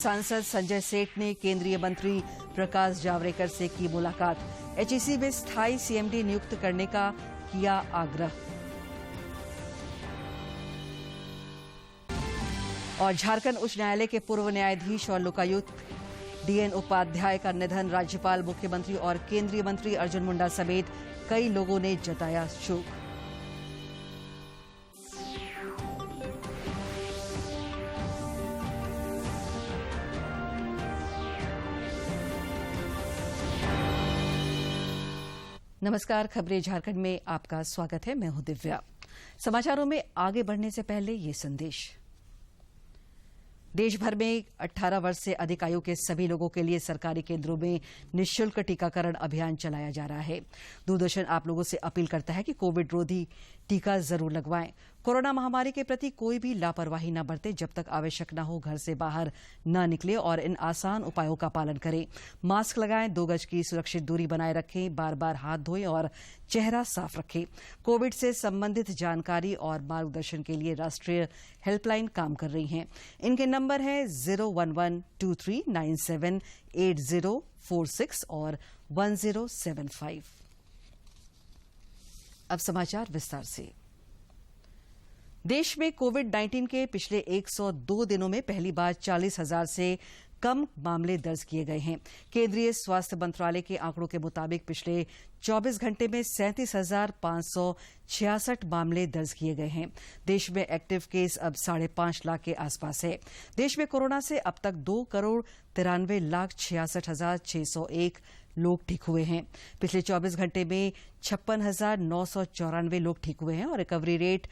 सांसद संजय सेठ ने केंद्रीय मंत्री प्रकाश जावड़ेकर से की मुलाकात। एचईसी में स्थायी सीएमडी नियुक्त करने का किया आग्रह। और झारखंड उच्च न्यायालय के पूर्व न्यायाधीश और लोकायुक्त डीएन उपाध्याय का निधन। राज्यपाल, मुख्यमंत्री और केंद्रीय मंत्री अर्जुन मुंडा समेत कई लोगों ने जताया शोक। नमस्कार, खबरें झारखंड में आपका स्वागत है। मैं हूं दिव्या। समाचारों में आगे बढ़ने से पहले ये संदेश। देश भर में 18 वर्ष से अधिक आयु के सभी लोगों के लिए सरकारी केंद्रों में निःशुल्क टीकाकरण अभियान चलाया जा रहा है। दूरदर्शन आप लोगों से अपील करता है कि कोविड रोधी टीका जरूर लगवाएं। कोरोना महामारी के प्रति कोई भी लापरवाही न बरतें। जब तक आवश्यक न हो घर से बाहर न निकलें और इन आसान उपायों का पालन करें। मास्क लगाएं, 2 गज की सुरक्षित दूरी बनाए रखें, बार बार हाथ धोएं और चेहरा साफ रखें। कोविड से संबंधित जानकारी और मार्गदर्शन के लिए राष्ट्रीय हेल्पलाइन काम कर रही हैं। इनके नंबर हैं 01123978046 और 1075। अब समाचार विस्तार से। देश में कोविड-19 के पिछले 102 दिनों में पहली बार 40,000 से कम मामले दर्ज किए गए हैं। केंद्रीय स्वास्थ्य मंत्रालय के आंकड़ों के मुताबिक पिछले 24 घंटे में 37,566 मामले दर्ज किए गए हैं। देश में एक्टिव केस अब 5.5 लाख के आसपास है। देश में कोरोना से अब तक 2,93,66,601 लोग ठीक हुए हैं। पिछले 24 घंटे में 56,994 लोग ठीक हुए हैं और रिकवरी रेट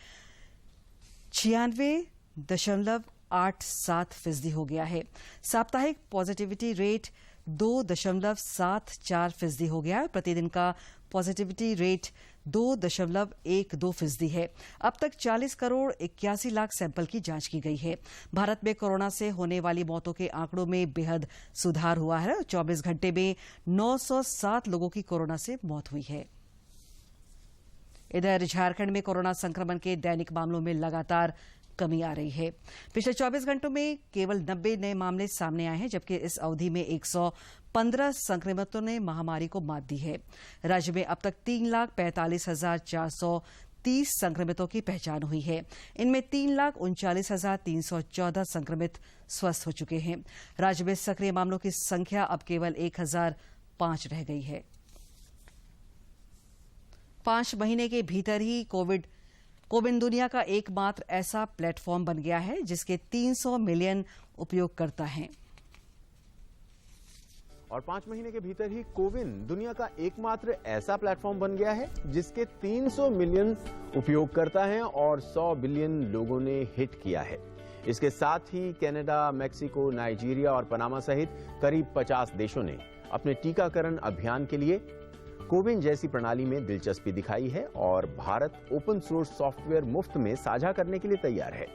96.87% हो गया है। साप्ताहिक पॉजिटिविटी रेट 2.74% हो गया है। प्रतिदिन का पॉजिटिविटी रेट 2.12% है। अब तक 40 करोड़ 81 लाख सैंपल की जांच की गई है। भारत में कोरोना से होने वाली मौतों के आंकड़ों में बेहद सुधार हुआ है। 24 घंटे में 907 लोगों की कोरोना से मौत हुई है। इधर झारखंड में कोरोना संक्रमण के दैनिक मामलों में लगातार कमी आ रही है। पिछले 24 घंटों में केवल 90 नए मामले सामने आए हैं, जबकि इस अवधि में 115 संक्रमितों ने महामारी को मात दी है। राज्य में अब तक 3,45,430 संक्रमितों की पहचान हुई है। इनमें 3,39,314 संक्रमित स्वस्थ हो चुके हैं। राज्य में सक्रिय मामलों की संख्या अब केवल 1,005 रह गई है। 5 महीने के भीतर ही कोविन दुनिया का एकमात्र ऐसा प्लेटफॉर्म बन गया है जिसके 300 मिलियन उपयोगकर्ता हैं। और 5 महीने के भीतर ही कोविन दुनिया का एकमात्र ऐसा प्लेटफॉर्म बन गया है जिसके 300 मिलियन उपयोगकर्ता हैं और 100 बिलियन लोगों ने हिट किया है। इसके साथ ही कनाडा, मेक्सिको, नाइजीरिया और पनामा सहित करीब 50 देशों ने अपने टीकाकरण अभियान के लिए कोविन जैसी प्रणाली में दिलचस्पी दिखाई है और भारत ओपन सोर्स सॉफ्टवेयर मुफ्त में साझा करने के लिए तैयार है।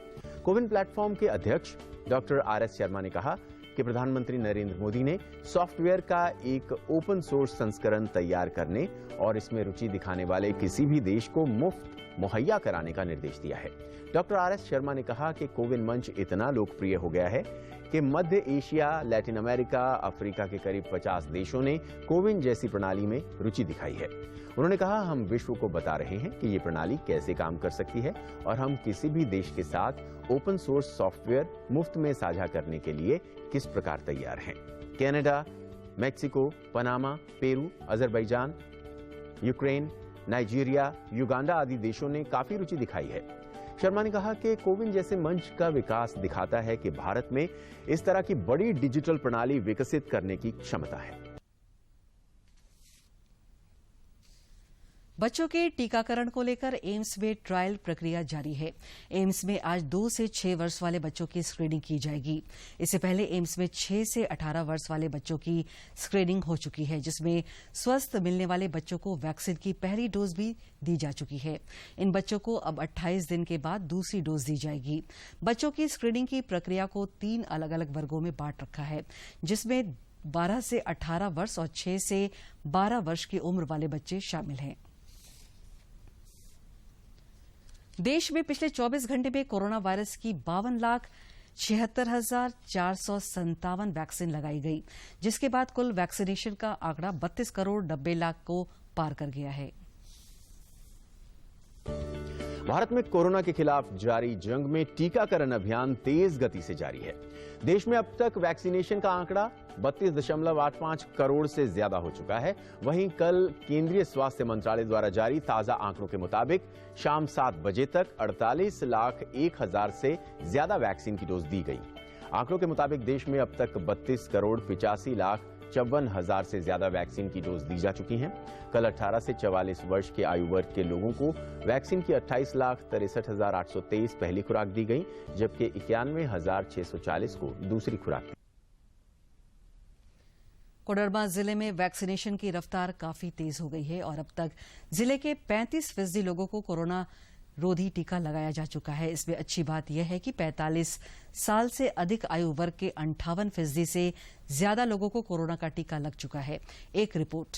कोविन प्लेटफॉर्म के अध्यक्ष डॉक्टर आरएस शर्मा ने कहा कि प्रधानमंत्री नरेंद्र मोदी ने सॉफ्टवेयर का एक ओपन सोर्स संस्करण तैयार करने और इसमें रुचि दिखाने वाले किसी भी देश को मुफ्त मुहैया कराने का निर्देश दिया है। डॉक्टर आरएस शर्मा ने कहा कि कोविन मंच इतना लोकप्रिय हो गया है कि मध्य एशिया, लैटिन अमेरिका, अफ्रीका के करीब 50 देशों ने कोविन जैसी प्रणाली में रुचि दिखाई है। उन्होंने कहा, हम विश्व को बता रहे हैं कि ये प्रणाली कैसे काम कर सकती है और हम किसी भी देश के साथ ओपन सोर्स सॉफ्टवेयर मुफ्त में साझा करने के लिए किस प्रकार तैयार हैं। Canada, Mexico, Panama, Peru, Azerbaijan, Ukraine, Nigeria, Uganda आदि देशों ने काफी रुचि दिखाई है। शर्मा ने कहा कि कोविन जैसे मंच का विकास दिखाता है कि भारत में इस तरह की बड़ी डिजिटल प्रणाली विकसित करने की क्षमता है। बच्चों के टीकाकरण को लेकर एम्स में ट्रायल प्रक्रिया जारी है। एम्स में आज 2 से 6 वर्ष वाले बच्चों की स्क्रीनिंग की जाएगी। इससे पहले एम्स में 6 से 18 वर्ष वाले बच्चों की स्क्रीनिंग हो चुकी है, जिसमें स्वस्थ मिलने वाले बच्चों को वैक्सीन की पहली डोज भी दी जा चुकी है। इन बच्चों को अब 28 दिन के बाद दूसरी डोज दी जाएगी। बच्चों की स्क्रीनिंग की प्रक्रिया को 3 अलग अलग वर्गों में बांट रखा है, जिसमें 12 से 18 वर्ष और 6 से 12 वर्ष की उम्र वाले बच्चे शामिल हैं। देश में पिछले 24 घंटे में कोरोना वायरस की 52 लाख 76,457 वैक्सीन लगाई गई, जिसके बाद कुल वैक्सीनेशन का आंकड़ा 32 करोड़ 90 लाख को पार कर गया है। भारत में कोरोना के खिलाफ जारी जंग में टीकाकरण अभियान तेज गति से जारी है। देश में अब तक वैक्सीनेशन का आंकड़ा 32.85 करोड़ से ज्यादा हो चुका है। वहीं कल केंद्रीय स्वास्थ्य मंत्रालय द्वारा जारी ताजा आंकड़ों के मुताबिक शाम 7 बजे तक 48,01,000 से ज्यादा वैक्सीन की डोज दी गई। आंकड़ों के मुताबिक देश में अब तक 32,85,54,000 से ज्यादा वैक्सीन की डोज दी जा चुकी हैं। कल 18 से 44 वर्ष के आयु वर्ग के लोगों को वैक्सीन की 28,63,823 पहली खुराक दी गई, जबकि 91,640 को दूसरी खुराक। कोडरमा जिले में वैक्सीनेशन की रफ्तार काफी तेज हो गई है और अब तक जिले के 35% लोगों को कोरोना रोधी टीका लगाया जा चुका है। इसमें अच्छी बात यह है कि 45 साल से अधिक आयु वर्ग के 58% से ज्यादा लोगों को कोरोना का टीका लग चुका है। एक रिपोर्ट।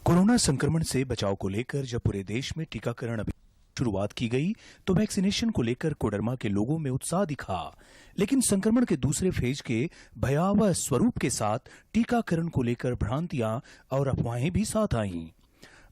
कोरोना संक्रमण से बचाव को लेकर जब पूरे देश में टीकाकरण अभियान शुरुआत की गई तो वैक्सीनेशन को लेकर कोडरमा के लोगों में उत्साह दिखा, लेकिन संक्रमण के दूसरे फेज के भयावह स्वरूप के साथ टीकाकरण को लेकर भ्रांतियां और अफवाहें भी साथ आईं।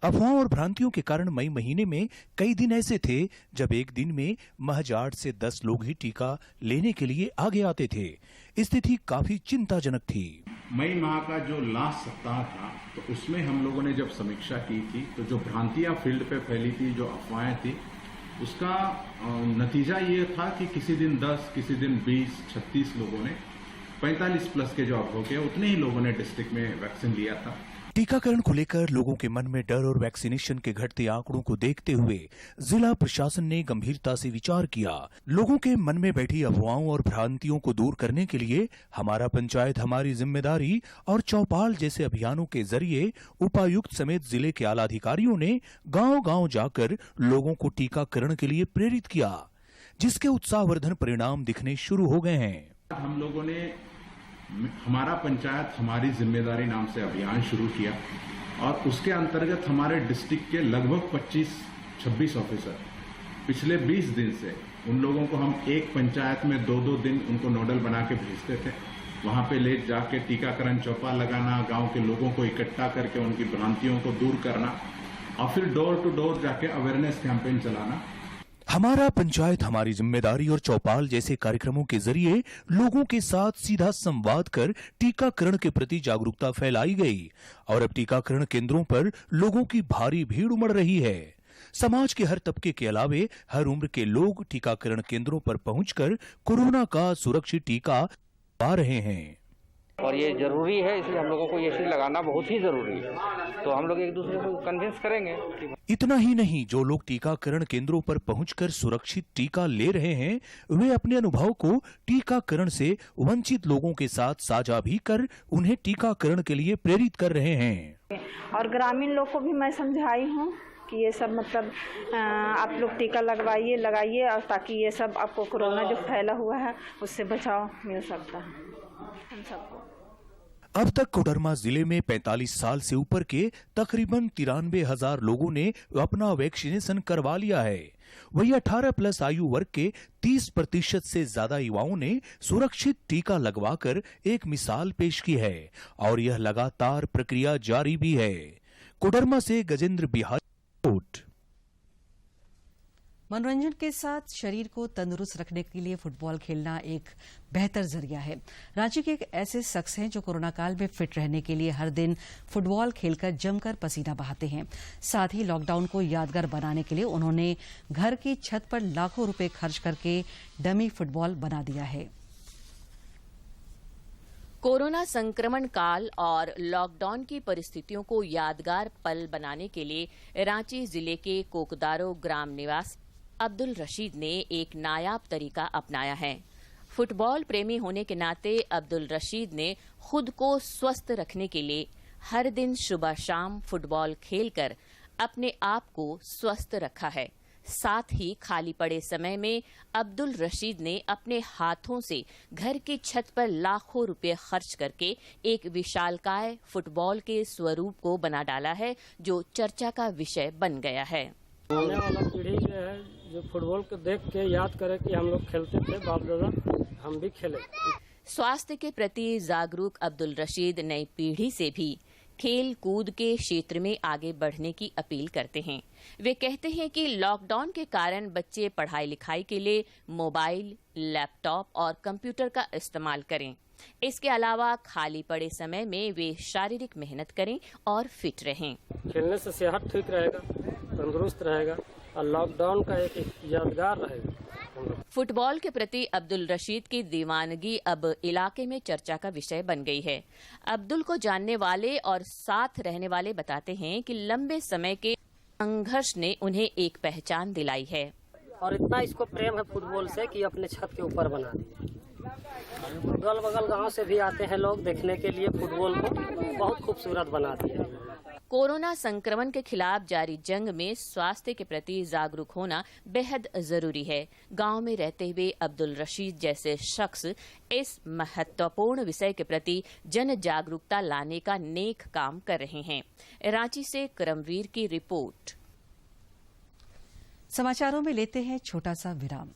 अफवाहों और भ्रांतियों के कारण मई महीने में कई दिन ऐसे थे जब एक दिन में महज 8 से 10 लोग ही टीका लेने के लिए आगे आते थे। स्थिति काफी चिंताजनक थी। मई माह का जो लास्ट सप्ताह था तो उसमें हम लोगों ने जब समीक्षा की थी तो जो भ्रांतियां फील्ड पे फैली थी, जो अफवाहें थी, उसका नतीजा ये था कि किसी दिन 10, किसी दिन 20, 36 लोगों ने 45 प्लस के जो अनुभव किया उतने ही लोगों ने डिस्ट्रिक्ट में वैक्सीन लिया था। टीकाकरण को लेकर लोगों के मन में डर और वैक्सीनेशन के घटते आंकड़ों को देखते हुए जिला प्रशासन ने गंभीरता से विचार किया। लोगों के मन में बैठी अफवाहों और भ्रांतियों को दूर करने के लिए हमारा पंचायत हमारी जिम्मेदारी और चौपाल जैसे अभियानों के जरिए उपायुक्त समेत जिले के आला अधिकारियों ने गांव-गांव जाकर लोगों को टीकाकरण के लिए प्रेरित किया, जिसके उत्साहवर्धन परिणाम दिखने शुरू हो गए हैं। हम लोगों ने हमारा पंचायत हमारी जिम्मेदारी नाम से अभियान शुरू किया और उसके अंतर्गत हमारे डिस्ट्रिक्ट के लगभग 25-26 ऑफिसर पिछले 20 दिन से उन लोगों को हम एक पंचायत में 2-2 दिन उनको नोडल बना के भेजते थे। वहां पे ले जाके टीकाकरण चौपाल लगाना, गांव के लोगों को इकट्ठा करके उनकी भ्रांतियों को दूर करना और फिर डोर टू डोर जाके अवेयरनेस कैंपेन चलाना। हमारा पंचायत हमारी जिम्मेदारी और चौपाल जैसे कार्यक्रमों के जरिए लोगों के साथ सीधा संवाद कर टीकाकरण के प्रति जागरूकता फैलाई गई और अब टीकाकरण केंद्रों पर लोगों की भारी भीड़ उमड़ रही है। समाज के हर तबके के अलावे हर उम्र के लोग टीकाकरण केंद्रों पर पहुंचकर कोरोना का सुरक्षित टीका पा रहे हैं और ये जरूरी है, इसलिए हम लोगों को ये चीज लगाना बहुत ही जरूरी है। तो हम लोग एक दूसरे को कन्विंस करेंगे। इतना ही नहीं, जो लोग टीकाकरण केंद्रों पर पहुंचकर सुरक्षित टीका ले रहे हैं वे अपने अनुभव को टीकाकरण से वंचित लोगों के साथ साझा भी कर उन्हें टीकाकरण के लिए प्रेरित कर रहे हैं। और ग्रामीण लोग को भी मैं समझाई हूँ कि ये सब मतलब आप लोग टीका लगाइए और ताकि ये सब आपको कोरोना जो फैला हुआ है उससे बचाव मिल सकता है हम सबको। अब तक कोडरमा जिले में 45 साल से ऊपर के तकरीबन 93,000 लोगों ने अपना वैक्सीनेशन करवा लिया है। वही 18 प्लस आयु वर्ग के 30% से ज्यादा युवाओं ने सुरक्षित टीका लगवाकर एक मिसाल पेश की है और यह लगातार प्रक्रिया जारी भी है। कोडरमा से गजेंद्र बिहारी रिपोर्ट। मनोरंजन के साथ शरीर को तंदुरुस्त रखने के लिए फुटबॉल खेलना एक बेहतर जरिया है। रांची के एक ऐसे शख्स हैं जो कोरोना काल में फिट रहने के लिए हर दिन फुटबॉल खेलकर जमकर पसीना बहाते हैं। साथ ही लॉकडाउन को यादगार बनाने के लिए उन्होंने घर की छत पर लाखों रुपए खर्च करके डमी फुटबॉल बना दिया है। कोरोना संक्रमण काल और लॉकडाउन की परिस्थितियों को यादगार पल बनाने के लिए रांची जिले के कोकदारो ग्राम निवासी अब्दुल रशीद ने एक नायाब तरीका अपनाया है। फुटबॉल प्रेमी होने के नाते अब्दुल रशीद ने खुद को स्वस्थ रखने के लिए हर दिन सुबह शाम फुटबॉल खेलकर अपने आप को स्वस्थ रखा है। साथ ही खाली पड़े समय में अब्दुल रशीद ने अपने हाथों से घर की छत पर लाखों रुपए खर्च करके एक विशालकाय फुटबॉल के स्वरूप को बना डाला है, जो चर्चा का विषय बन गया है। आने वाला पीढ़ी जो है जो फुटबॉल को देख के याद करें कि हम लोग खेलते थे, बाप दादा हम भी खेले। स्वास्थ्य के प्रति जागरूक अब्दुल रशीद नई पीढ़ी से भी खेल कूद के क्षेत्र में आगे बढ़ने की अपील करते हैं। वे कहते हैं कि लॉकडाउन के कारण बच्चे पढ़ाई लिखाई के लिए मोबाइल, लैपटॉप और कंप्यूटर का इस्तेमाल करें। इसके अलावा खाली पड़े समय में वे शारीरिक मेहनत करें और फिट रहें। खेलने से सेहत ठीक रहेगा, तंदुरुस्त रहेगा और लॉकडाउन का एक यादगार रहेगा। फुटबॉल के प्रति अब्दुल रशीद की दीवानगी अब इलाके में चर्चा का विषय बन गई है। अब्दुल को जानने वाले और साथ रहने वाले बताते हैं कि लंबे समय के संघर्ष ने उन्हें एक पहचान दिलाई है और इतना इसको प्रेम है फुटबॉल से कि अपने छत के ऊपर बना दिया। अगल बगल गांव से भी आते हैं लोग देखने के लिए, फुटबॉल को बहुत खूबसूरत बना दिया। कोरोना संक्रमण के खिलाफ जारी जंग में स्वास्थ्य के प्रति जागरूक होना बेहद जरूरी है। गांव में रहते हुए अब्दुल रशीद जैसे शख्स इस महत्वपूर्ण विषय के प्रति जन जागरूकता लाने का नेक काम कर रहे हैं। रांची से करमवीर की रिपोर्ट। समाचारों में लेते हैं छोटा सा विराम।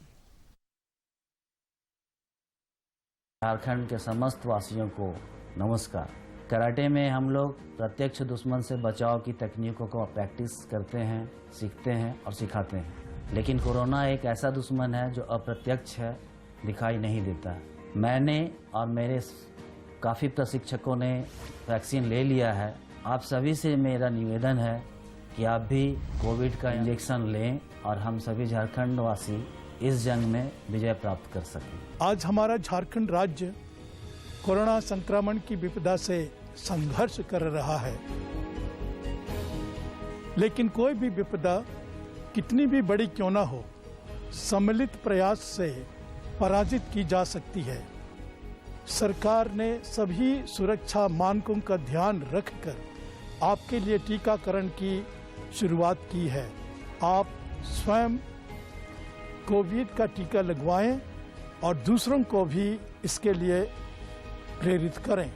झारखंड के समस्त वासियों को नमस्कार। कराटे में हम लोग प्रत्यक्ष दुश्मन से बचाव की तकनीकों को प्रैक्टिस करते हैं, सीखते हैं और सिखाते हैं। लेकिन कोरोना एक ऐसा दुश्मन है जो अप्रत्यक्ष है, दिखाई नहीं देता। मैंने और मेरे काफ़ी प्रशिक्षकों ने वैक्सीन ले लिया है। आप सभी से मेरा निवेदन है कि आप भी कोविड का इंजेक्शन लें और हम सभी झारखंड वासी इस जंग में विजय प्राप्त कर सकें। आज हमारा झारखंड राज्य कोरोना संक्रमण की विपदा से संघर्ष कर रहा है, लेकिन कोई भी विपदा कितनी भी बड़ी क्यों न हो, सम्मिलित प्रयास से पराजित की जा सकती है। सरकार ने सभी सुरक्षा मानकों का ध्यान रखकर आपके लिए टीकाकरण की शुरुआत की है। आप स्वयं कोविड का टीका लगवाएं और दूसरों को भी इसके लिए प्रेरित करें।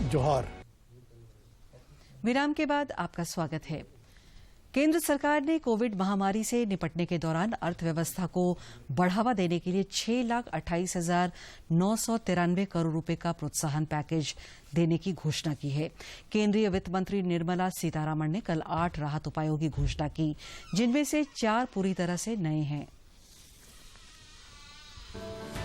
जोहार। विराम के बाद आपका स्वागत है। केंद्र सरकार ने कोविड महामारी से निपटने के दौरान अर्थव्यवस्था को बढ़ावा देने के लिए 6,28,993 करोड़ रुपए का प्रोत्साहन पैकेज देने की घोषणा की है। केंद्रीय वित्त मंत्री निर्मला सीतारमण ने कल 8 राहत उपायों की घोषणा की, जिनमें से 4 पूरी तरह से नए हैं।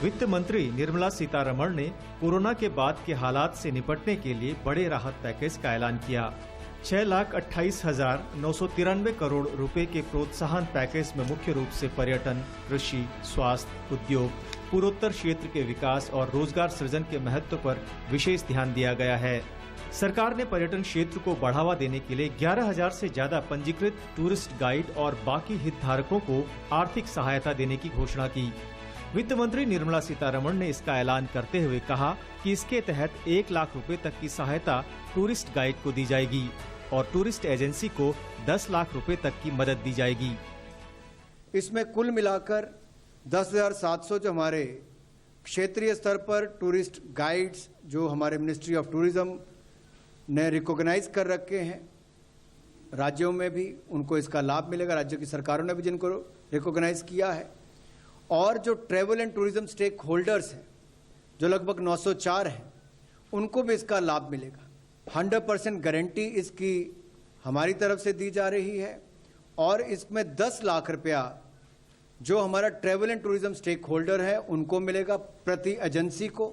वित्त मंत्री निर्मला सीतारमण ने कोरोना के बाद के हालात से निपटने के लिए बड़े राहत पैकेज का ऐलान किया। 6,28,993 करोड़ रुपए के प्रोत्साहन पैकेज में मुख्य रूप से पर्यटन, कृषि, स्वास्थ्य, उद्योग, पूर्वोत्तर क्षेत्र के विकास और रोजगार सृजन के महत्व पर विशेष ध्यान दिया गया है। सरकार ने पर्यटन क्षेत्र को बढ़ावा देने के लिए 11,000 से ज्यादा पंजीकृत टूरिस्ट गाइड और बाकी हितधारकों को आर्थिक सहायता देने की घोषणा की। वित्त मंत्री निर्मला सीतारमण ने इसका ऐलान करते हुए कहा कि इसके तहत 1 लाख रुपए तक की सहायता टूरिस्ट गाइड को दी जाएगी और टूरिस्ट एजेंसी को 10 लाख रुपए तक की मदद दी जाएगी। इसमें कुल मिलाकर 10,700 जो हमारे क्षेत्रीय स्तर पर टूरिस्ट गाइड्स जो हमारे मिनिस्ट्री ऑफ टूरिज्म ने रिकॉग्नाइज कर रखे हैं, राज्यों में भी उनको इसका लाभ मिलेगा। राज्यों की सरकारों ने भी जिनको रिकॉग्नाइज किया है, और जो travel and tourism stakeholders हैं जो लगभग 904 हैं, उनको भी इसका लाभ मिलेगा। 100% गारंटी इसकी हमारी तरफ से दी जा रही है और इसमें 10 लाख रुपया जो हमारा travel and tourism stakeholder है उनको मिलेगा प्रति एजेंसी को।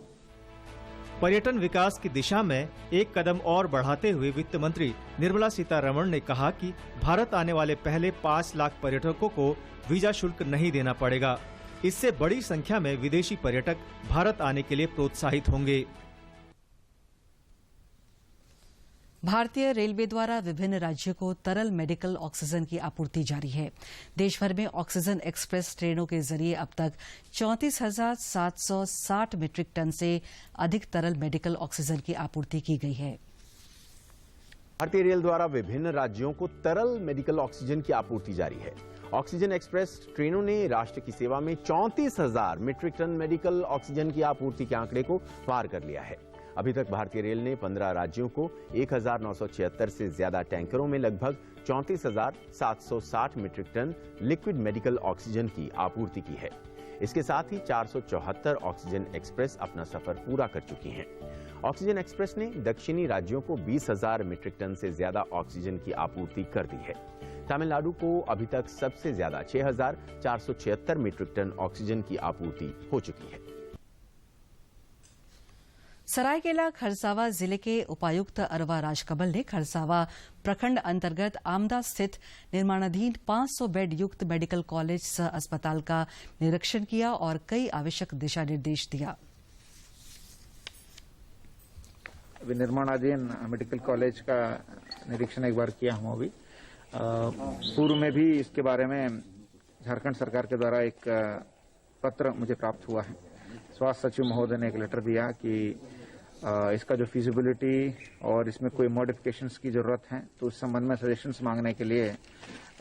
पर्यटन विकास की दिशा में एक कदम और बढ़ाते हुए वित्त मंत्री निर्मला सीतारमण ने कहा कि भारत आने वाले पहले 5 लाख पर्यटकों को वीजा शुल्क नहीं देना पड़ेगा। इससे बड़ी संख्या में विदेशी पर्यटक भारत आने के लिए प्रोत्साहित होंगे। भारतीय रेलवे द्वारा विभिन्न राज्यों को तरल मेडिकल ऑक्सीजन की आपूर्ति जारी है। देश भर में ऑक्सीजन एक्सप्रेस ट्रेनों के जरिए अब तक 34,760 मीट्रिक टन से अधिक तरल मेडिकल ऑक्सीजन की आपूर्ति की गई है। भारतीय रेल द्वारा विभिन्न राज्यों को तरल मेडिकल ऑक्सीजन की आपूर्ति जारी है। ऑक्सीजन एक्सप्रेस ट्रेनों ने राष्ट्र की सेवा में 34,000 मीट्रिक टन मेडिकल ऑक्सीजन की आपूर्ति के आंकड़े को पार कर लिया है। अभी तक भारतीय रेल ने 15 राज्यों को 1976 से ज्यादा टैंकरों में लगभग 34,760 metric ton liquid medical oxygen की आपूर्ति की है। इसके साथ ही 474 ऑक्सीजन एक्सप्रेस अपना सफर पूरा कर चुकी हैं। ऑक्सीजन एक्सप्रेस ने दक्षिणी राज्यों को 20,000 मीट्रिक टन से ज्यादा ऑक्सीजन की आपूर्ति कर दी है। तमिलनाडु को अभी तक सबसे ज्यादा 6,476 मीट्रिक टन ऑक्सीजन की आपूर्ति हो चुकी है। सरायकेला खरसावा जिले के उपायुक्त अरवा राजकमल ने खरसावा प्रखंड अंतर्गत आमदा स्थित निर्माणाधीन 500 बेड युक्त मेडिकल कॉलेज सह अस्पताल का निरीक्षण किया और कई आवश्यक दिशा निर्देश दिया। निर्माणाधीन मेडिकल कॉलेज का निरीक्षण एक बार किया हम अभी। पूर्व में भी इसके बारे में झारखंड सरकार के द्वारा एक पत्र मुझे प्राप्त हुआ है। स्वास्थ्य सचिव महोदय ने एक लेटर दिया कि इसका जो फिजिबिलिटी और इसमें कोई मॉडिफिकेशंस की जरूरत है तो उस संबंध में सजेशंस मांगने के लिए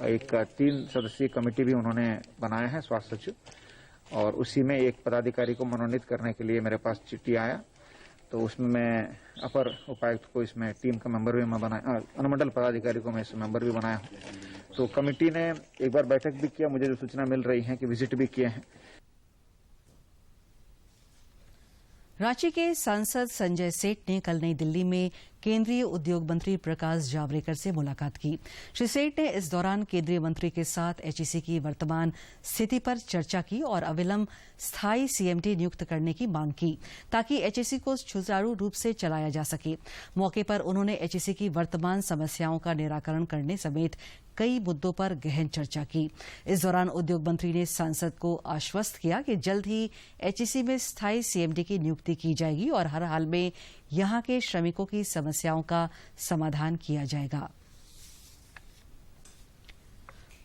एक 3 सदस्यीय कमेटी भी उन्होंने बनाया है स्वास्थ्य सचिव, और उसी में एक पदाधिकारी को मनोनीत करने के लिए मेरे पास चिट्ठी आया। तो उसमें मैं अपर उपायुक्त को इसमें टीम का मेंबर भी मैं बनाया, अनुमंडल पदाधिकारी को मैं इसमें मेंबर भी बनाया हूँ। तो कमेटी ने एक बार बैठक भी किया, मुझे जो सूचना मिल रही है कि विजिट भी किए हैं। रांची के सांसद संजय सेठ ने कल नई दिल्ली में केंद्रीय उद्योग मंत्री प्रकाश जावड़ेकर से मुलाकात की। श्री सेठ ने इस दौरान केंद्रीय मंत्री के साथ एचईसी की वर्तमान स्थिति पर चर्चा की और अविलंब स्थायी सीएमडी नियुक्त करने की मांग की ताकि एचईसी को सुचारू रूप से चलाया जा सके। मौके पर उन्होंने एचईसी की वर्तमान समस्याओं का निराकरण करने समेत कई मुद्दों पर गहन चर्चा की। इस दौरान उद्योग मंत्री ने सांसद को आश्वस्त किया कि जल्द ही एचईसी में स्थायी सीएमडी की नियुक्ति की जाएगी और हर हाल में यहां के श्रमिकों की समस्याओं का समाधान किया जाएगा।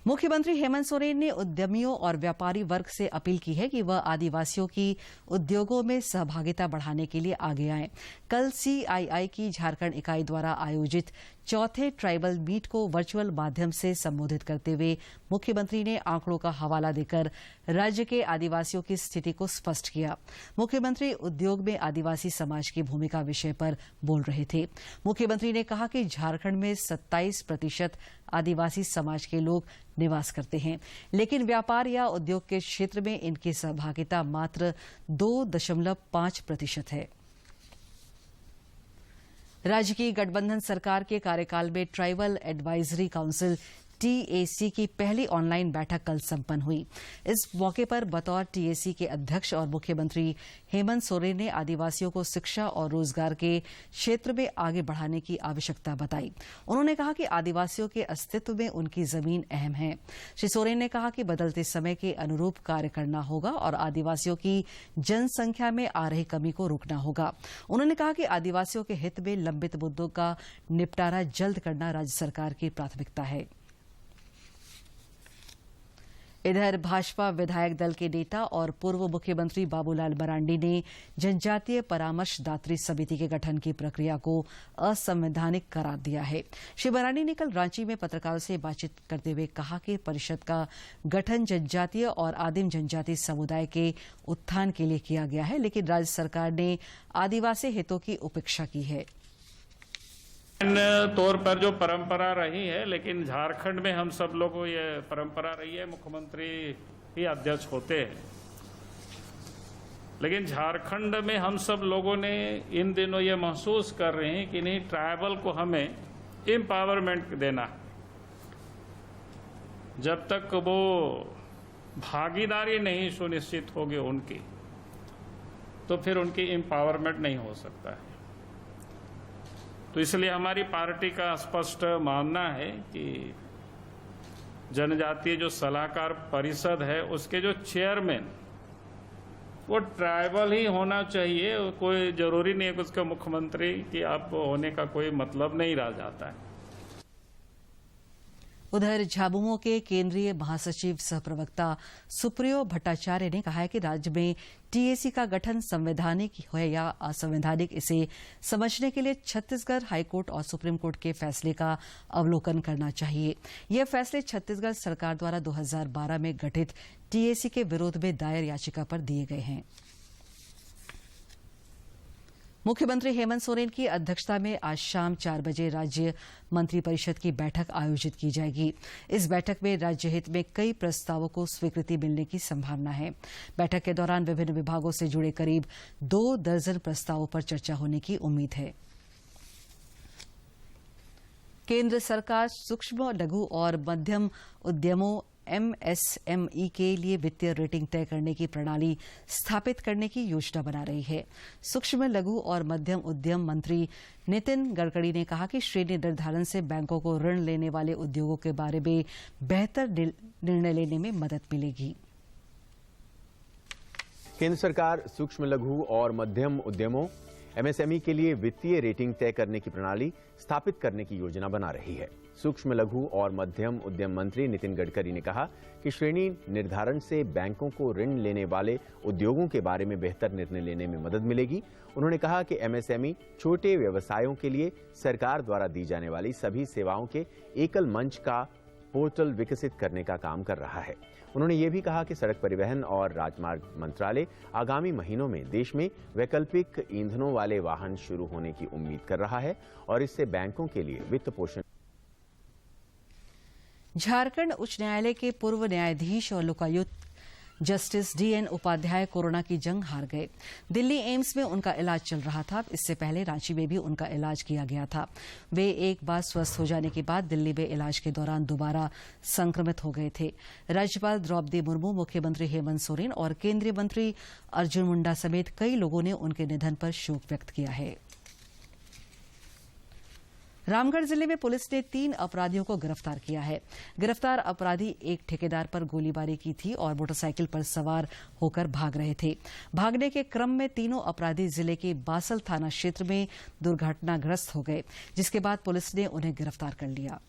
मुख्यमंत्री हेमंत सोरेन ने उद्यमियों और व्यापारी वर्ग से अपील की है कि वह आदिवासियों की उद्योगों में सहभागिता बढ़ाने के लिए आगे आएं। कल सीआईआई की झारखंड इकाई द्वारा आयोजित चौथे ट्राइबल मीट को वर्चुअल माध्यम से संबोधित करते हुए मुख्यमंत्री ने आंकड़ों का हवाला देकर राज्य के आदिवासियों की स्थिति को स्पष्ट किया। मुख्यमंत्री उद्योग में आदिवासी समाज की भूमिका विषय पर बोल रहे थे। मुख्यमंत्री ने कहा कि झारखंड में 27% आदिवासी समाज के लोग निवास करते हैं, लेकिन व्यापार या उद्योग के क्षेत्र में इनकी सहभागिता मात्र 2.5% है। राज्य की गठबंधन सरकार के कार्यकाल में ट्राइबल एडवाइजरी काउंसिल टीएसी की पहली ऑनलाइन बैठक कल संपन्न हुई। इस मौके पर बतौर टीएसी के अध्यक्ष और मुख्यमंत्री हेमंत सोरेन ने आदिवासियों को शिक्षा और रोजगार के क्षेत्र में आगे बढ़ाने की आवश्यकता बताई। उन्होंने कहा कि आदिवासियों के अस्तित्व में उनकी जमीन अहम है। श्री सोरेन ने कहा कि बदलते समय के अनुरूप कार्य करना होगा और आदिवासियों की जनसंख्या में आ रही कमी को रोकना होगा। उन्होंने कहा कि आदिवासियों के हित में लंबित मुद्दों का निपटारा जल्द करना राज्य सरकार की प्राथमिकता है। इधर भाजपा विधायक दल के नेता और पूर्व मुख्यमंत्री बाबूलाल मरांडी ने जनजातीय परामर्शदात्री समिति के गठन की प्रक्रिया को असंवैधानिक करार दिया है। श्री मरांडी ने कल रांची में पत्रकारों से बातचीत करते हुए कहा कि परिषद का गठन जनजातीय और आदिम जनजाति समुदाय के उत्थान के लिए किया गया है, लेकिन राज्य सरकार ने आदिवासी हितों की उपेक्षा की है। तौर पर जो परंपरा रही है, लेकिन झारखंड में हम सब लोगों को ये परंपरा रही है, मुख्यमंत्री ही अध्यक्ष होते हैं। लेकिन झारखंड में हम सब लोगों ने इन दिनों ये महसूस कर रहे हैं कि नहीं, ट्राइबल को हमें एम्पावरमेंट देना है। जब तक वो भागीदारी नहीं सुनिश्चित होगी उनकी, तो फिर उनकी एम्पावरमेंट नहीं हो सकता है। तो इसलिए हमारी पार्टी का स्पष्ट मानना है कि जनजातीय जो सलाहकार परिषद है उसके जो चेयरमैन वो ट्राइबल ही होना चाहिए। कोई जरूरी नहीं है कि उसका मुख्यमंत्री की आप होने का कोई मतलब नहीं रह जाता है। उधर झाबुमो के केंद्रीय महासचिव सह प्रवक्ता सुप्रियो भट्टाचार्य ने कहा है कि राज्य में टीएसी का गठन संवैधानिक है या असंवैधानिक, इसे समझने के लिए छत्तीसगढ़ हाईकोर्ट और सुप्रीम कोर्ट के फैसले का अवलोकन करना चाहिए। यह फैसले छत्तीसगढ़ सरकार द्वारा 2012 में गठित टीएसी के विरोध में दायर याचिका पर दिए गए हैं। मुख्यमंत्री हेमंत सोरेन की अध्यक्षता में आज शाम 4 बजे राज्य मंत्रिपरिषद की बैठक आयोजित की जाएगी। इस बैठक में राज्य हित में कई प्रस्तावों को स्वीकृति मिलने की संभावना है। बैठक के दौरान विभिन्न विभागों से जुड़े करीब 2 दर्जन प्रस्तावों पर चर्चा होने की उम्मीद है। केंद्र सरकार सूक्ष्म, लघु और मध्यम उद्यमों MSME के लिए वित्तीय रेटिंग तय करने की प्रणाली स्थापित करने की योजना बना रही है। सूक्ष्म, लघु और मध्यम उद्यम मंत्री नितिन गडकरी ने कहा कि श्रेणी निर्धारण से बैंकों को ऋण लेने वाले उद्योगों के बारे में बेहतर निर्णय लेने में मदद मिलेगी। केंद्र सरकार सूक्ष्म, लघु और मध्यम उद्यमों MSME के लिए वित्तीय रेटिंग तय करने की प्रणाली स्थापित करने की योजना बना रही है। सूक्ष्म, लघु और मध्यम उद्यम मंत्री नितिन गडकरी ने कहा कि श्रेणी निर्धारण से बैंकों को ऋण लेने वाले उद्योगों के बारे में बेहतर निर्णय लेने में मदद मिलेगी। उन्होंने कहा कि MSME छोटे व्यवसायों के लिए सरकार द्वारा दी जाने वाली सभी सेवाओं के एकल मंच का पोर्टल विकसित करने का काम कर रहा है। उन्होंने ये भी कहा कि सड़क परिवहन और राजमार्ग मंत्रालय आगामी महीनों में देश में वैकल्पिक ईंधनों वाले वाहन शुरू होने की उम्मीद कर रहा है और इससे बैंकों के लिए वित्त पोषण। झारखंड उच्च न्यायालय के पूर्व न्यायाधीश और Lokayukta justice DN Upadhyay corona की जंग हार गए। दिल्ली एम्स में उनका इलाज चल रहा था। इससे पहले रांची में भी उनका इलाज किया गया था। वे एक बार स्वस्थ हो जाने के बाद दिल्ली में इलाज के दौरान दोबारा संक्रमित हो गए थे। राज्यपाल द्रौपदी मुर्मू, मुख्यमंत्री हेमंत सोरेन और केंद्रीय मंत्री अर्जुन मुंडा समेत कई लोगों ने उनके निधन पर शोक व्यक्त किया है। रामगढ़ जिले में पुलिस ने 3 अपराधियों को गिरफ्तार किया है। गिरफ्तार अपराधी एक ठेकेदार पर गोलीबारी की थी और मोटरसाइकिल पर सवार होकर भाग रहे थे। भागने के क्रम में तीनों अपराधी जिले के बासल थाना क्षेत्र में दुर्घटनाग्रस्त हो गए, जिसके बाद पुलिस ने उन्हें गिरफ्तार कर लिया।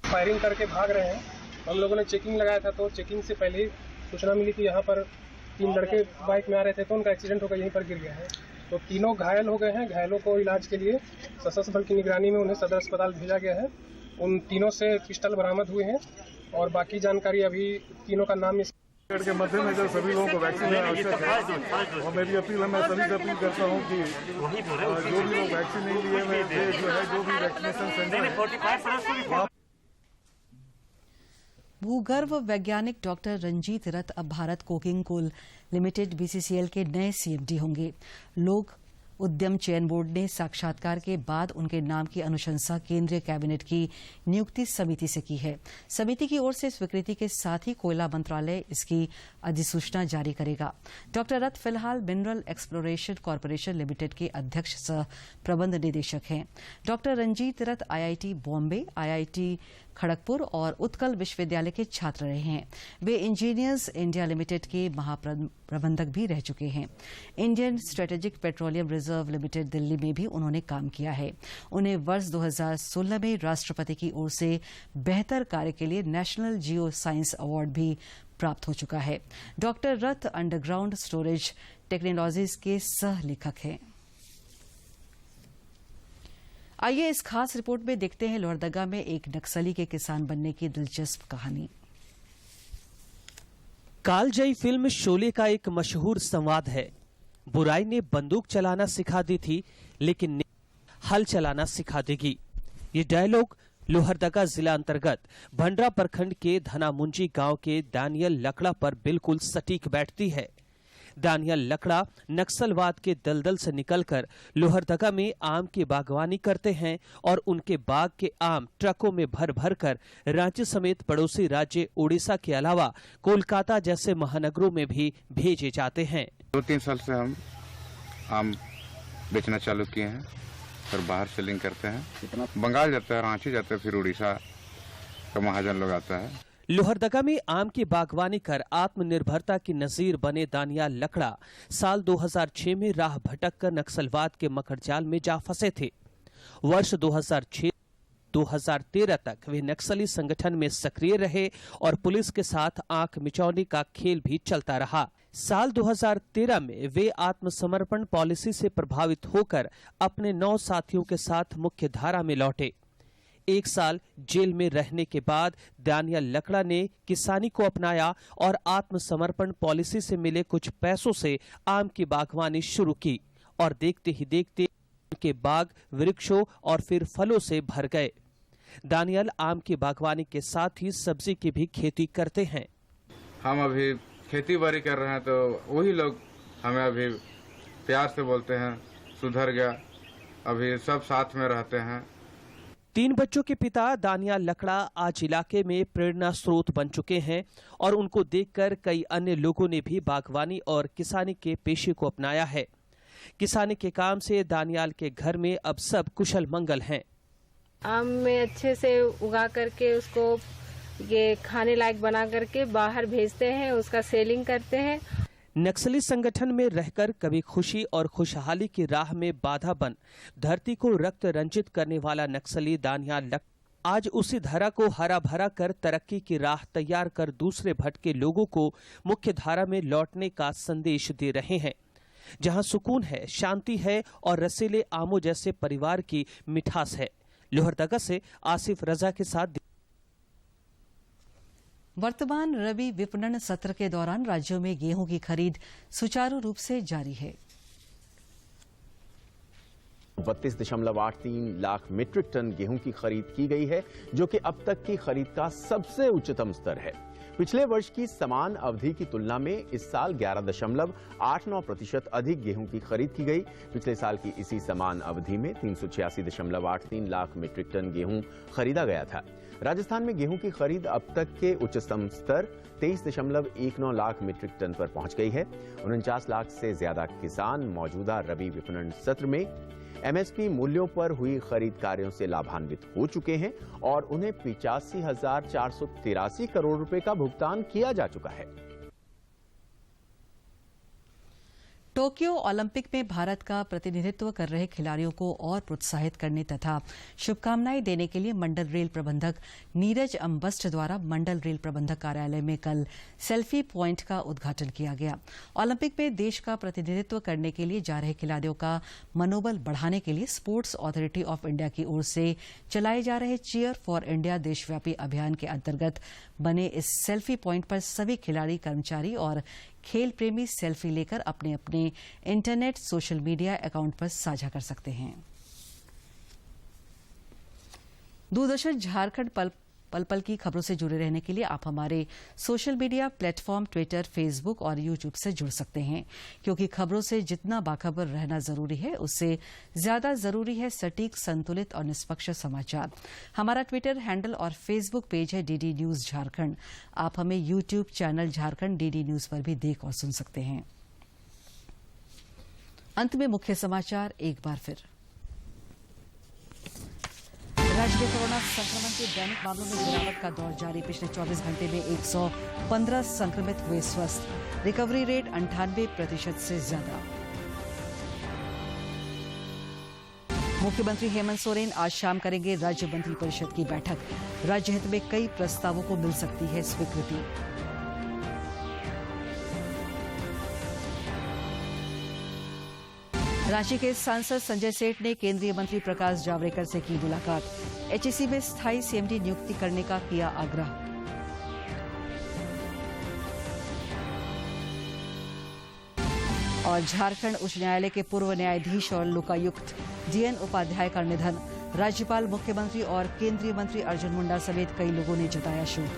फायरिंग करके भाग रहे हैं। हम लोगों ने चेकिंग लगाया था, तो चेकिंग से पहले ही सूचना मिली कि यहाँ पर 3 लड़के बाइक में आ रहे थे, तो उनका एक्सीडेंट होकर यहीं पर गिर गया है। तो तीनों घायल हो गए हैं। घायलों को इलाज के लिए सशस्त्र बल की निगरानी में उन्हें सदर अस्पताल भेजा गया है। उन तीनों से पिस्टल बरामद हुए हैं और बाकी जानकारी अभी तीनों का नाम के मद्देनजर सभी लोगों को वैक्सीन आवश्यक है और मेरी अपील है, मैं सभी से अपील करता हूँ कि जो भी लोग वैक्सीन नहीं लिए हुए जो है जो भी वैक्सीनेशन सेंटर है। भूगर्भ वैज्ञानिक डॉक्टर रंजीत रथ अब Bharat coking coal limited BCCL के नए CMD होंगे। लोक उद्यम चयन बोर्ड ने साक्षात्कार के बाद उनके नाम की अनुशंसा केंद्रीय कैबिनेट की नियुक्ति समिति से की है। समिति की ओर से स्वीकृति के साथ ही कोयला मंत्रालय इसकी अधिसूचना जारी करेगा। डॉक्टर रथ फिलहाल मिनरल एक्सप्लोरेशन कॉरपोरेशन लिमिटेड के अध्यक्ष सह प्रबंध निदेशक हैं। डॉक्टर रंजीत रथ IIT बॉम्बे, IIT खड़गपुर और उत्कल विश्वविद्यालय के छात्र रहे हैं। वे इंजीनियर्स इंडिया लिमिटेड के महाप्रबंधक भी रह चुके हैं। Indian strategic petroleum reserve limited Delhi में भी उन्होंने काम किया है। उन्हें वर्ष 2016 में राष्ट्रपति की ओर से बेहतर कार्य के लिए नेशनल जियो साइंस अवार्ड भी प्राप्त हो चुका है। डॉक्टर रथ अंडरग्राउंड स्टोरेज टेक्नोलॉजीज के सह लेखक हैं। आइए इस खास रिपोर्ट में देखते हैं लोहरदगा में एक नक्सली के किसान बनने की दिलचस्प कहानी। कालजयी फिल्म शोले का एक मशहूर संवाद है। बुराई ने बंदूक चलाना सिखा दी थी, लेकिन हल चलाना सिखा देगी। ये डायलॉग लोहरदगा जिला अंतर्गत भंडरा प्रखंड के धनामुंजी गांव के दानियल लकड़ा पर बिल्कुल सटीक बैठती है। दानियल लकड़ा नक्सलवाद के दलदल से निकलकर लोहरदगा में आम की बागवानी करते हैं और उनके बाग के आम ट्रकों में भर भर कर रांची समेत पड़ोसी राज्य उड़ीसा के अलावा कोलकाता जैसे महानगरों में भी भेजे जाते हैं। 2-3 साल से हम आम बेचना चालू किए हैं और बाहर सेलिंग करते हैं। बंगाल जाता है, रांची जाता है, फिर उड़ीसा का महाजन लोग आता है। लोहरदगा में आम की बागवानी कर आत्मनिर्भरता की नजीर बने दानियाल लकड़ा साल 2006 में राह भटक कर नक्सलवाद के मकड़जाल में जा फंसे थे। वर्ष 2006 2013 तक वे नक्सली संगठन में सक्रिय रहे और पुलिस के साथ आंख मिचौनी का खेल भी चलता रहा। साल 2013 में वे आत्मसमर्पण पॉलिसी से प्रभावित होकर अपने 9 साथियों के साथ मुख्य धारा में लौटे। 1 साल जेल में रहने के बाद दानियल लकड़ा ने किसानी को अपनाया और आत्मसमर्पण पॉलिसी से मिले कुछ पैसों से आम की बागवानी शुरू की और देखते ही देखते उनके बाग वृक्षों और फिर फलों से भर गए। दानियल आम की बागवानी के साथ ही सब्जी की भी खेती करते हैं। हम अभी खेती बाड़ी कर रहे हैं तो वही लोग हमें अभी प्यार से बोलते हैं सुधर गया, अभी सब साथ में रहते हैं। 3 बच्चों के पिता दानियल लकड़ा आज इलाके में प्रेरणा स्रोत बन चुके हैं और उनको देखकर कई अन्य लोगों ने भी बागवानी और किसानी के पेशे को अपनाया है। किसानी के काम से दानियल के घर में अब सब कुशल मंगल हैं। आम में अच्छे से उगा करके उसको ये खाने लायक बना करके बाहर भेजते हैं, उसका सेलिंग करते हैं। नक्सली संगठन में रहकर कभी खुशी और खुशहाली की राह में बाधा बन धरती को रक्त रंजित करने वाला नक्सली दानियल लकड़ा आज उसी धारा को हरा भरा कर तरक्की की राह तैयार कर दूसरे भटके लोगों को मुख्य धारा में लौटने का संदेश दे रहे हैं, जहां सुकून है, शांति है और रसीले आमों जैसे परिवार की मिठास है। लोहरदगा से आसिफ रजा के साथ। वर्तमान रबी विपणन सत्र के दौरान राज्यों में गेहूं की खरीद सुचारू रूप से जारी है। 32.83 लाख मीट्रिक टन गेहूं की खरीद की गई है, जो कि अब तक की खरीद का सबसे उच्चतम स्तर है। पिछले वर्ष की समान अवधि की तुलना में इस साल 11.89% अधिक गेहूं की खरीद की गई। पिछले साल की इसी समान अवधि में 386.83 लाख मीट्रिक टन गेहूं खरीदा गया था। राजस्थान में गेहूं की खरीद अब तक के उच्चतम स्तर 23.19 लाख मीट्रिक टन पर पहुंच गई है। 49 लाख से ज्यादा किसान मौजूदा रबी विपणन सत्र में एमएसपी मूल्यों पर हुई खरीद कार्यों से लाभान्वित हो चुके हैं और उन्हें 85,483 करोड़ रुपए का भुगतान किया जा चुका है। टोक्यो ओलंपिक में भारत का प्रतिनिधित्व कर रहे खिलाड़ियों को और प्रोत्साहित करने तथा शुभकामनाएं देने के लिए मंडल रेल प्रबंधक नीरज अम्बस्ट द्वारा मंडल रेल प्रबंधक कार्यालय में कल सेल्फी पॉइंट का उद्घाटन किया गया। ओलंपिक में देश का प्रतिनिधित्व करने के लिए जा रहे खिलाड़ियों का मनोबल बढ़ाने के लिए स्पोर्ट्स अथॉरिटी ऑफ इंडिया की ओर से चलाए जा रहे चीयर फॉर इंडिया देशव्यापी अभियान के अंतर्गत बने इस सेल्फी पॉइंट पर सभी खिलाड़ी, कर्मचारी और खेल प्रेमी सेल्फी लेकर अपने अपने इंटरनेट सोशल मीडिया अकाउंट पर साझा कर सकते हैं। दूरदर्शन झारखंड पल पल की खबरों से जुड़े रहने के लिए आप हमारे social media platform Twitter, Facebook और यूट्यूब से जुड़ सकते हैं, क्योंकि खबरों से जितना बाखबर रहना जरूरी है, उससे ज्यादा जरूरी है सटीक, संतुलित और निष्पक्ष समाचार। हमारा ट्विटर हैंडल और फेसबुक पेज है डीडी न्यूज झारखंड। आप हमें YouTube channel Jharkhand DD news पर भी देख और सुन सकते हैं। अंत में मुख्य समाचार एक बार फिर। राज्य में कोरोना संक्रमण के दैनिक मामलों में गिरावट का दौर जारी। पिछले 24 घंटे में 115 संक्रमित हुए स्वस्थ। रिकवरी रेट 98% से ज्यादा। मुख्यमंत्री हेमंत सोरेन आज शाम करेंगे राज्य मंत्रिपरिषद की बैठक। राज्य हित में कई प्रस्तावों को मिल सकती है स्वीकृति। रांची के सांसद संजय सेठ ने केंद्रीय मंत्री प्रकाश जावड़ेकर से की मुलाकात। एचईसी में स्थायी सीएमडी नियुक्ति करने का किया आग्रह। और झारखंड उच्च न्यायालय के पूर्व न्यायाधीश और लोकायुक्त डीएन उपाध्याय का निधन। राज्यपाल, मुख्यमंत्री और केंद्रीय मंत्री अर्जुन मुंडा समेत कई लोगों ने जताया शोक।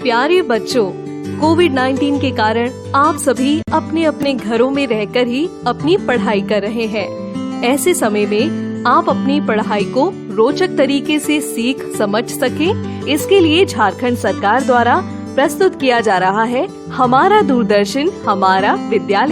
प्यारे बच्चों, कोविड-19 के कारण आप सभी अपने अपने घरों में रहकर ही अपनी पढ़ाई कर रहे हैं। ऐसे समय में आप अपनी पढ़ाई को रोचक तरीके से सीख समझ सकें, इसके लिए झारखंड सरकार द्वारा प्रस्तुत किया जा रहा है हमारा दूरदर्शन हमारा विद्यालय।